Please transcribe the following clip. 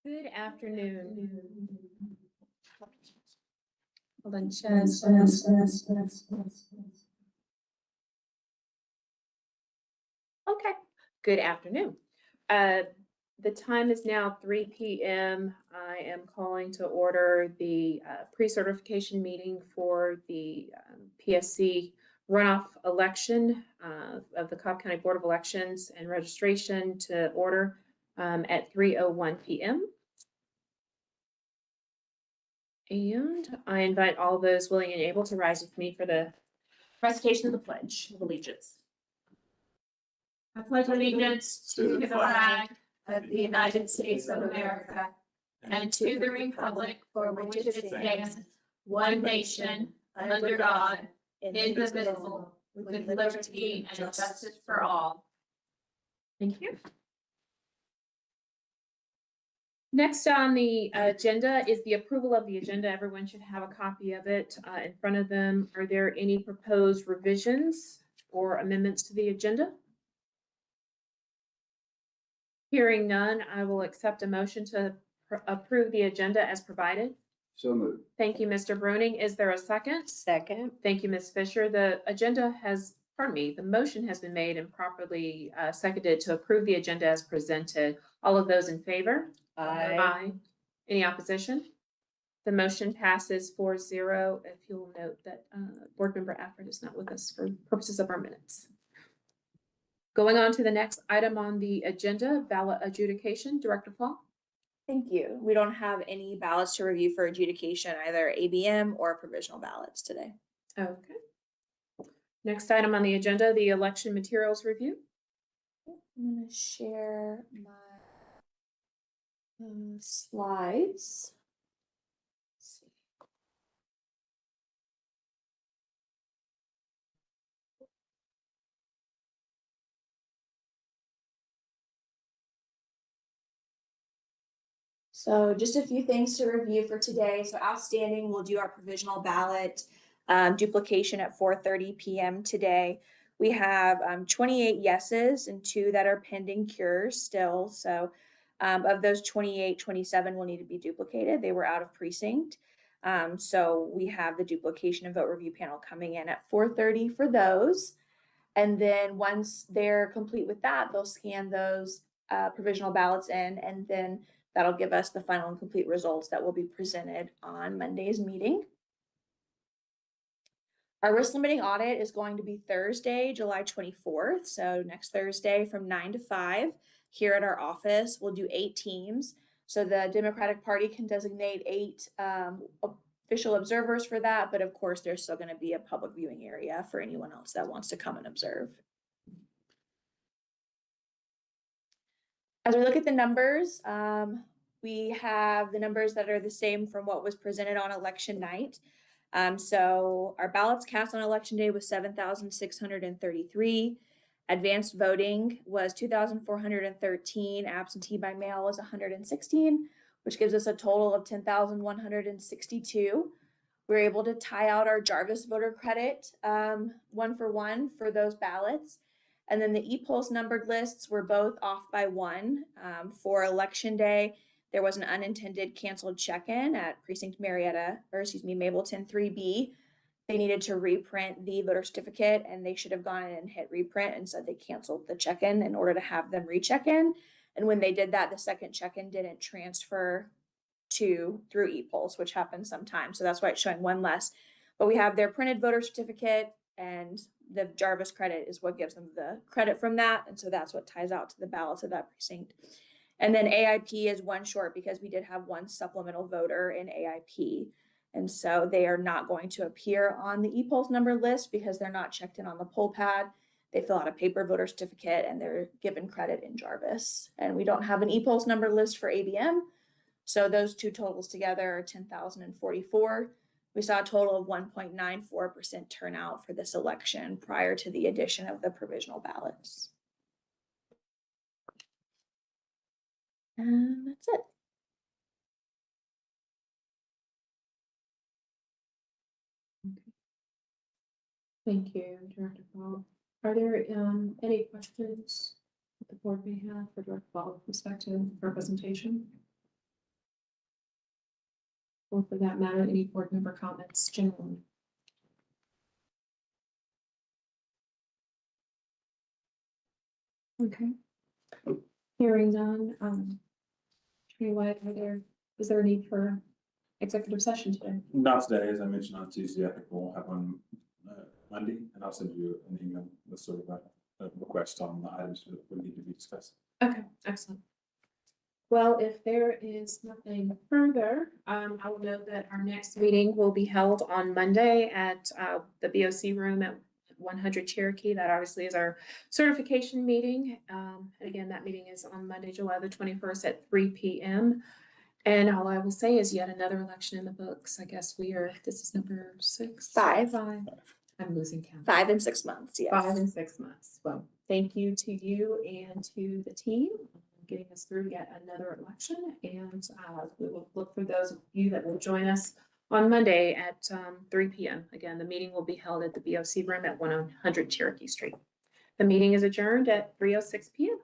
Good afternoon. Hold on just. Okay, good afternoon. The time is now 3 p.m. I am calling to order the pre-certification meeting for the PSC runoff election of the Cobb County Board of Elections and registration to order at 3:01 p.m. And I invite all those willing and able to rise with me for the recitation of the Pledge of Allegiance. I pledge allegiance to the flag of the United States of America and to the republic for which it stands, one nation, under God, indivisible, with liberty and justice for all. Thank you. Next on the agenda is the approval of the agenda. Everyone should have a copy of it in front of them. Are there any proposed revisions or amendments to the agenda? Hearing none, I will accept a motion to approve the agenda as provided. So moved. Thank you, Mr. Bruning. Is there a second? Second. Thank you, Ms. Fisher. The motion has been made and properly seconded to approve the agenda as presented. All of those in favor? Aye. Any opposition? The motion passes 4-0. If you'll note that Board Member Afford is not with us for purposes of our minutes. Going on to the next item on the agenda, ballot adjudication. Director Fall. Thank you. We don't have any ballots to review for adjudication, either ABM or provisional ballots today. Okay. Next item on the agenda, the election materials review. I'm going to share my slides. Let's see. So just a few things to review for today. So outstanding, we'll do our provisional ballot duplication at 4:30 p.m. today. We have 28 yeses and 2 that are pending cures still. So of those 28, 27 will need to be duplicated. They were out of precinct. So we have the duplication and vote review panel coming in at 4:30 for those. And then once they're complete with that, they'll scan those provisional ballots in, and then that'll give us the final and complete results that will be presented on Monday's meeting. Our risk limiting audit is going to be Thursday, July 24th. So next Thursday from 9 to 5 here at our office. We'll do 8 teams. So the Democratic Party can designate 8 official observers for that. But of course, there's still going to be a public viewing area for anyone else that wants to come and observe. As we look at the numbers, we have the numbers that are the same from what was presented on election night. So our ballots cast on election day was 7,633. Advanced voting was 2,413. Absentee by mail was 116, which gives us a total of 10,162. We were able to tie out our Jarvis voter credit 1-for-1 for those ballots. And then the e-Pulse numbered lists were both off by 1. For election day, there was an unintended canceled check-in at precinct Mableton 3B. They needed to reprint the voter certificate, and they should have gone in and hit reprint, and so they canceled the check-in in order to have them recheck in. And when they did that, the second check-in didn't transfer through e-Pulse, which happens sometimes. So that's why it's showing 1 less. But we have their printed voter certificate, and the Jarvis credit is what gives them the credit from that. And so that's what ties out to the ballots of that precinct. And then AIP is 1 short because we did have 1 supplemental voter in AIP. And so they are not going to appear on the e-Pulse number list because they're not checked in on the poll pad. They fill out a paper voter certificate and they're given credit in Jarvis. And we don't have an e-Pulse number list for ABM. So those 2 totals together are 10,044. We saw a total of 1.94% turnout for this election prior to the addition of the provisional ballots. And that's it. Okay. Thank you, Director Fall. Are there any questions that the board may have for Director Fall with respect to our presentation? or for that matter, any board member comments generally. Okay. Hearing none, anyway, is there a need for executive session today? Not today, as I mentioned on Tuesday, I think we'll have one Monday, and I'll send you an email with sort of a request on the items that would need to be discussed. Okay, excellent. Well, if there is nothing further, I will note that our next meeting will be held on Monday at the BOC room at 100 Cherokee. That obviously is our certification meeting. And again, that meeting is on Monday, July the 21st at 3 p.m. And all I will say is yet another election in the books. I guess this is number 6. Five. I'm losing count. 5 and 6 months, yes. 5 and 6 months. Well, thank you to you and to the team getting us through yet another election. And we will look for those of you that will join us on Monday at 3 p.m. Again, the meeting will be held at the BOC room at 100 Cherokee Street. The meeting is adjourned at 3:06 p.m.